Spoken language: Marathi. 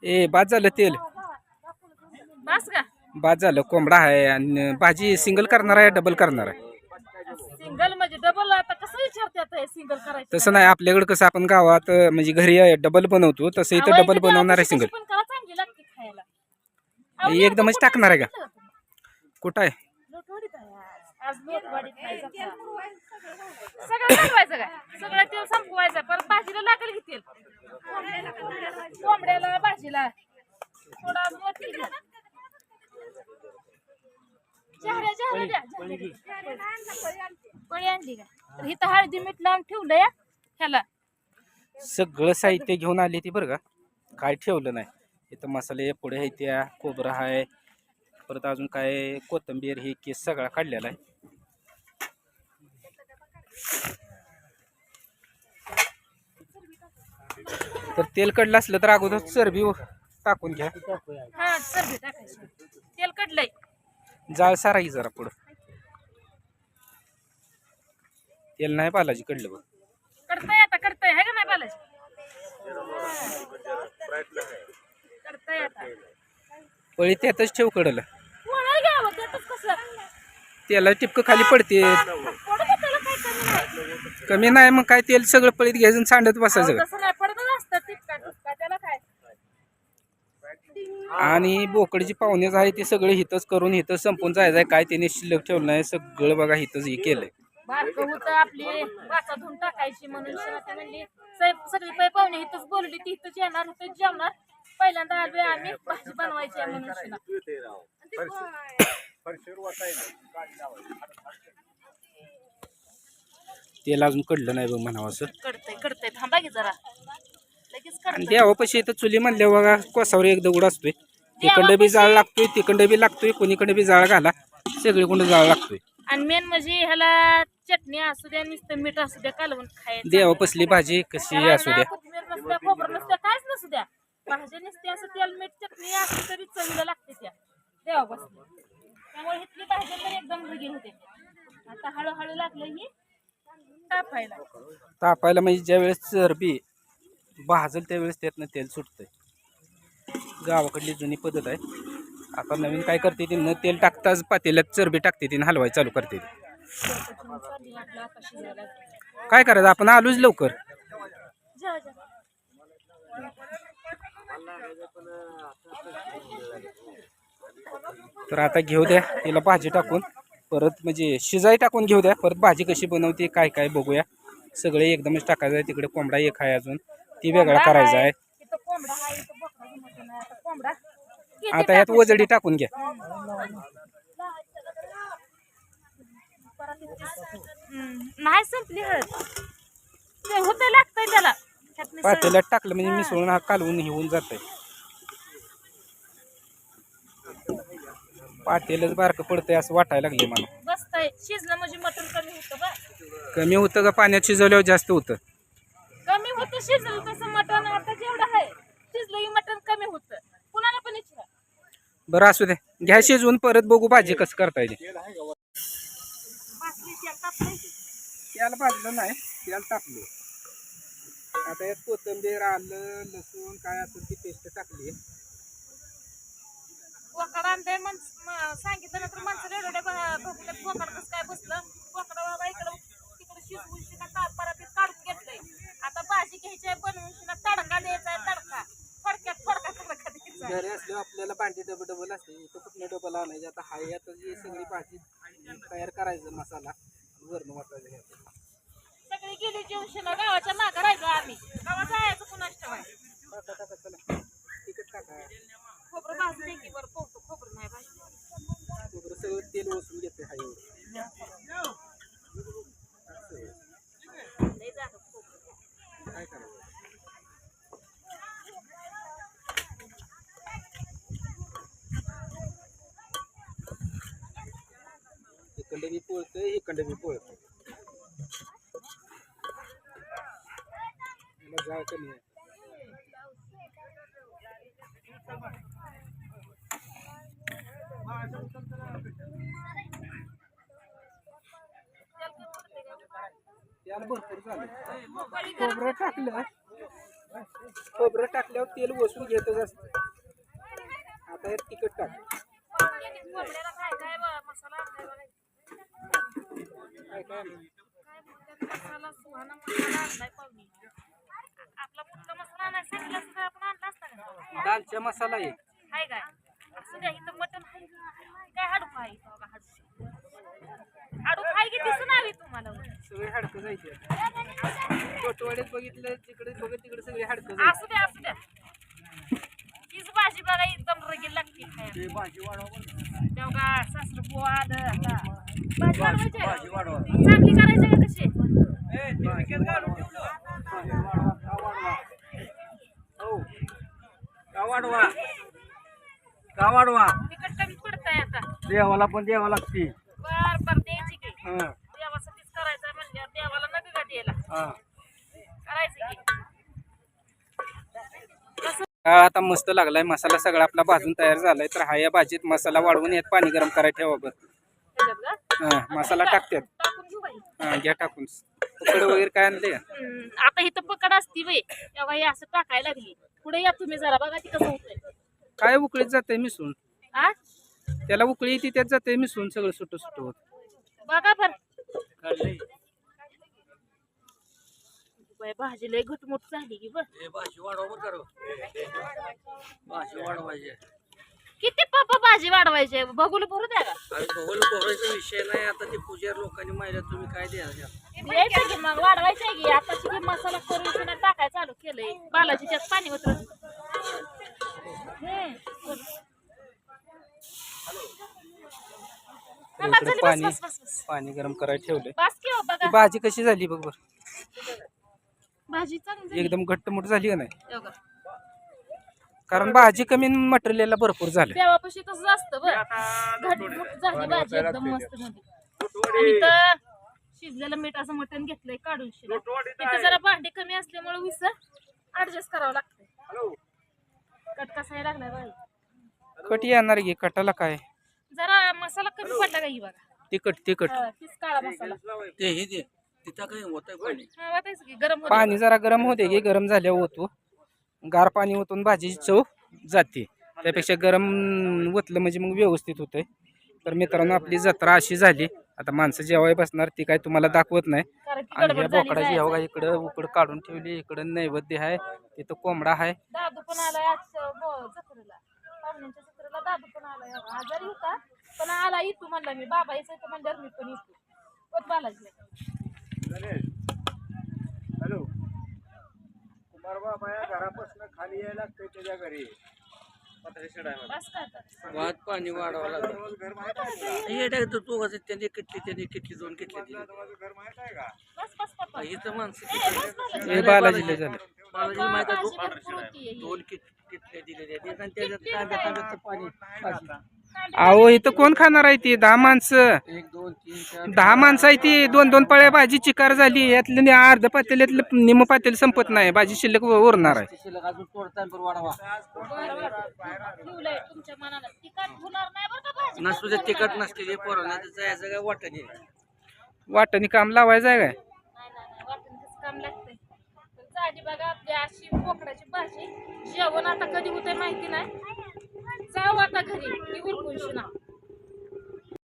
ए बाद झालं तेल. बस का बाद झालं. कोंबडा आहे आणि भाजी सिंगल करणार आहे डबल करणार आहे. सिंगल म्हणजे डबल आता कसं विचारतात हे सिंगल करायचं तसं नाही आपल्याकडे कसं आपण गावात म्हणजे घरी डबल बनवतो तसं इथं डबल बनवणार आहे सिंगल. पण करा चांगली लागते खायला. अहो, एकदमच कुठं टाकणार आहे का सांगितलं? कुठं आहे. लोटवाडीत आहे आज. लोटवाडीत खायचं का? सगळं बनवायचं का सगळं तेल संपवायचं परत भाजीला लागेल की तेल. कोंबड्याला भाजीला थोडा मोठी घ्या. चेहऱ्या द्या पळी आणली का तर इथं हळदी मीठ लावून ठेवलंय ह्याला. सगळं साहित्य घेऊन आले ती बरं का. काय ठेवलं नाही इथं. मसाले पुढे आहे त्या खोबरं आहे परत अजून काय कोथिंबीर ही केस सगळा काढलेला आहे. तर तेल कडलं असलं तर अगोदर चरबी टाकून घ्या. हा चरबी टाकायची. तेल कडलंय. जाळ साराई जरा पुढं. तेल नाही पालाजी कडलं बघ. करताय आता करताय है का नाही बालाजी. करताय आता पळी त्यातच ठेव कडलं. कोणाला घ्यावं त्यातच कसं तेला टिपकं खाली पडते. पडू दे त्याला काय कमी नाही. कमी नाही मग काय तेल सगळं पळीत घ्यायचं सांडत बसायचं का. तसं नाही पडतच असतं टिपका टिपका त्याला काय. आणि बोकडीची पाहुणेच आहे ते सगळे हितच करून हिथं संपून जायचं आहे. काय त्याने शिल्लक ठेवलं नाही सगळं बघा हिथंच हे केलंय. बारकं होतं आपली वाचा धुवून टाकायची म्हणून शिवाय म्हणली सगळी पै पाहुणे इथंच बोलली ती इथंच येणार इथंच जेवणार. पहिल्यांदा आलोय आम्ही भाजी बनवायची आहे म्हणून शिना. तेल अजून कडलं नाही बघ म्हणावं असं. कडतंय थांबा की जरा लगेच आणि देवापाशी इथं चुली म्हणल्या बघा कोसावर एक दगड असतोय. तिकडं बी जाळ लागतोय तिकडं बी लागतोय कोणीकडे बी जाळ घाला सगळी कोण जाळ लागतोय. आणि मेन म्हणजे ह्याला चटणी असू द्या नुसतं मीठ असू द्या कालवून खायचं. देवापसली भाजी कशी असू द्या. कोथिंबीर नसत्या खोबरं नसत्या काहीच नसू द्या भाजी नसते असं तेल मीठ चटणी असली तरी चवीला लागते त्या देवापासली. त्यामुळे इथली भाजी तर एकदम वेगळी होते. आता हळूहळू लागलं ही तापायला. तापायला म्हणजे ज्या वेळेस चरबी भाजल त्यावेळेस त्यातनं तेल सुटतंय. गावाकडली जुनी पद्धत आहे. आता नवीन काय करते ती न तेल टाकताच पातेल्यात चरबी टाकते ती हलवाय चालू करते ती. काय करायचं आपण आलोच लवकर. तर आता घेऊ द्या तिला भाजी टाकून परत म्हणजे शिजाई टाकून घेऊ द्या परत भाजी कशी बनवते काय काय बघूया. सगळे एकदमच टाकायचं आहे. तिकडे कोंबडा एक आहे अजून ती वेगळा करायचा आहे. आता यात वजडी टाकून घ्या. नाही संपली हळद ते होतं लागतंय त्याला. पातेल्यात टाकलं म्हणजे मिसळून हा कालवून घेऊन जात आहे. पातेलच बारकं पडतंय असं वाटायला लागले मला. बसतंय शिजलं म्हणजे मटण कमी होतं बा. कमी होतं का पाण्यात शिजवल्यावर जास्त होतं. कमी होतं शिजलं तसं मटण आता जेवढं आहे शिजलं की मटण कमी होतं. कुणाला पण विचारा. बरं असू दे घ्या शिजवून परत बघू भाजी कसं करता येते. त्याला भाजलं नाही त्याला टाकलं. आता यात कोथिंबीर आलं लसूण काय असेल ती पेस्ट टाकली. बोकड आणलंय सांगितलं नंतर माणसं एवढ्या बघूल्यात बोकड कसं काय बसलं. बोकड बाबा इकडं तिकडं शिजवून शिना परातीत काढून घेतलंय. आता भाजी घ्यायची आहे बनवून शिना तडका द्यायचा आहे. तडका थोडक्यात थोडका तडका द्यायचा. घरी असल्यावर आपल्याला भांडी डबल असते इथं कुठलं डबल आणायचे. आता हाय यात जी सगळी भाजी तयार करायचं मसाला वरण वाटायचं. सगळी गेली जेवण शिना गावाच्या मागं राहिलो आम्ही. गावात जायचं कुणाच ठेवायचं. टाका चला तिखट टाका. खोबरं भाजून दे की बरं पोहतो खोबरं नाही भाजलं. खोबरं सगळं तेल ओसून घेते हाय लय झालं खोबरं. काय करायचं. इकडे बी पोळतंय इकडे बी पोळतंय. जाळ कमी आहे. त्याला भरपूर झालं खोबरं टाकलं खोबरं टाकल्यावर तेल वसून घेतच असतं. आता हे तिखट टाक. कोंबड्याला काय काय मसाला आणलाय बघा. काय काय आणलं? काय म्हणतात मसाला सुहाना मसाला आणलाय पाहुणे. आपला पुढचा मसाला आणायला सांगितलं असतं तर आपण आणला असता का? दालचा मसाला आहे. हाय काय असं द्या इथं मटण आहे काय हाडूक आहे इथं बघा हाडूक आहे की दिसून आली तुम्हाला सगळे हाडकं जायचे. कोटवाड्यात बघितलं तिकडे बघत तिकडे सगळे हाडकं असू द्या असू द्या हीच भाजी बघा एकदम रगील लागते खायला. तेव्हा सासरं पोहा आलं आता भाजी वाढवायची आहे? चांगली करायची का कशी वाढवा तिकट कमी पडतंय आता. देवाला पण द्यावा लागते. बर बर द्यायची की देवासाठीच करायचं म्हणल्यावर देवाला नका का द्यायला करायचं की. आता मस्त लागलाय मसाला सगळा आपला भाजून तयार झालाय. तर हा या भाजीत मसाला वाढवून यात पाणी गरम करायला ठेवा बरं. त्याच्यात का? मसाला टाकतात. टाकून घेऊ बाई. घ्या टाकून. उकड वगैरे काय आणले? आता इथं पकड असती बाई तेव्हा हे असं टाकायला लागली. पुढे या तुम्ही जरा बघा ती कसं होतंय. काय उकळीत जाते मिसळून? आ त्याला उकळी येते त्यात जाते मिसळून सगळं सुट सुट होत. बघा बर भाजी लय घटमुट झाली की बर. भाजी वाढवायची. किती पप्पा भाजी वाढवायची बघून भरू द्या का? भोगायचा विषय नाही. आता ते पुजारी लोकांनी माहिती तुम्ही काय द्या द्यायचं की मग वाढवायचं की आता किती मसाला करून टाकाय चालू केलंय. बालाजी त्यात पाणी उतरत. पाणी पाणी गरम करायला ठेवलंय. बस की हो बघा भाजी कशी झाली बघ बर. भाजी चांगली झाली. एकदम घट्टमुट झाली का नाही? हे बघा. कारण भाजी कमी मटेरियल भरपूर झालं. देवापाशी तसंच असतं बरं. घटमुट झाली भाजी एकदम मस्त मध्ये. आणि तर शिजलेलं मिठाचं मटण घेतलंय काढून शिरा. तिथे जरा भांडी कमी असल्यामुळे विसर ऍडजस्ट करावं लागतंय. कट कसा लागलाय बाई. कट येणार की कटाला काय जरा मसाला कमी पडला का ही बघा. तिखट तिखट तीच काळा मसाला. ते हे दे तिथं काही होत पाणी. हा वाटायचं की गरम होते. पाणी जरा गरम होते की गरम झाल्यावर होतो. गार पाणी ओतून भाजीची चव जाते. त्यापेक्षा गरम ओतलं म्हणजे मग व्यवस्थित होतंय. तर मित्रांनो आपली जत्रा अशी झाली. आता माणसं जेवाय बसणार ती काय तुम्हाला दाखवत नाही. कारण की आणि गडबड ह्या झाली बोकडाची जायचं. हवा इकडं उकड काढून ठेवली. इकडं नैवेद्य आहे. तिथं कोंबडा आहे. दादू पण आलाय आज जत्रेला. पाहुण्यांच्या जत्रेला दादू पण आलाय. आजारी होता पण आला इथू म्हणला मी बाबा यायचं म्हणल्यावर मी पण येतो. पण बालाजी हॅलो कुमार बाबा या घरापासून खाली यायला लागतंय त्याच्या घरी. बस का आता? भात पाणी वाढवावं लागतं. घर माहित आहे का? हे टाकतो तू कसं त्यांनी किटली दोन किटली दिली. माझं घर माहित आहे का? बस बस पप्पा. इथं माणसं हे बालाजीला झालं. बालाजी पप्पा, माहिती भाजी भरपूर होतीये ही. दोन किटल्या दिलेल्या आहेत. आणि त्याच्यात तांब्याचं पाणी अहो इथं कोण खाणार आहे ती 10 माणसं. 1 2 3 4 10 माणसं आहे ती 2-2 पळ्या भाजी चिकार झाली. यातलं अर्ध पातेल्यातलं निम पातेल संपत नाही. भाजी शिल्लक उरणार आहे. शिल्लक अजून तोडताय बरं वाढवा. ठेवलंय तुमच्या मनाला. तिखट होणार नाही बरं का भाजी. नसू दे तिखट नसलेली पोरांना तर जायचं काय वाटत नाही. वाटणी काम लावायचं आहे काय? नाही वाटून कसं काम लागतंय. तर झाली बघा आपली अशी बोकडाची भाजी. जेवण आता कधी होतंय माहिती नाही. जाऊ आता घरी. मी उरकून शिना.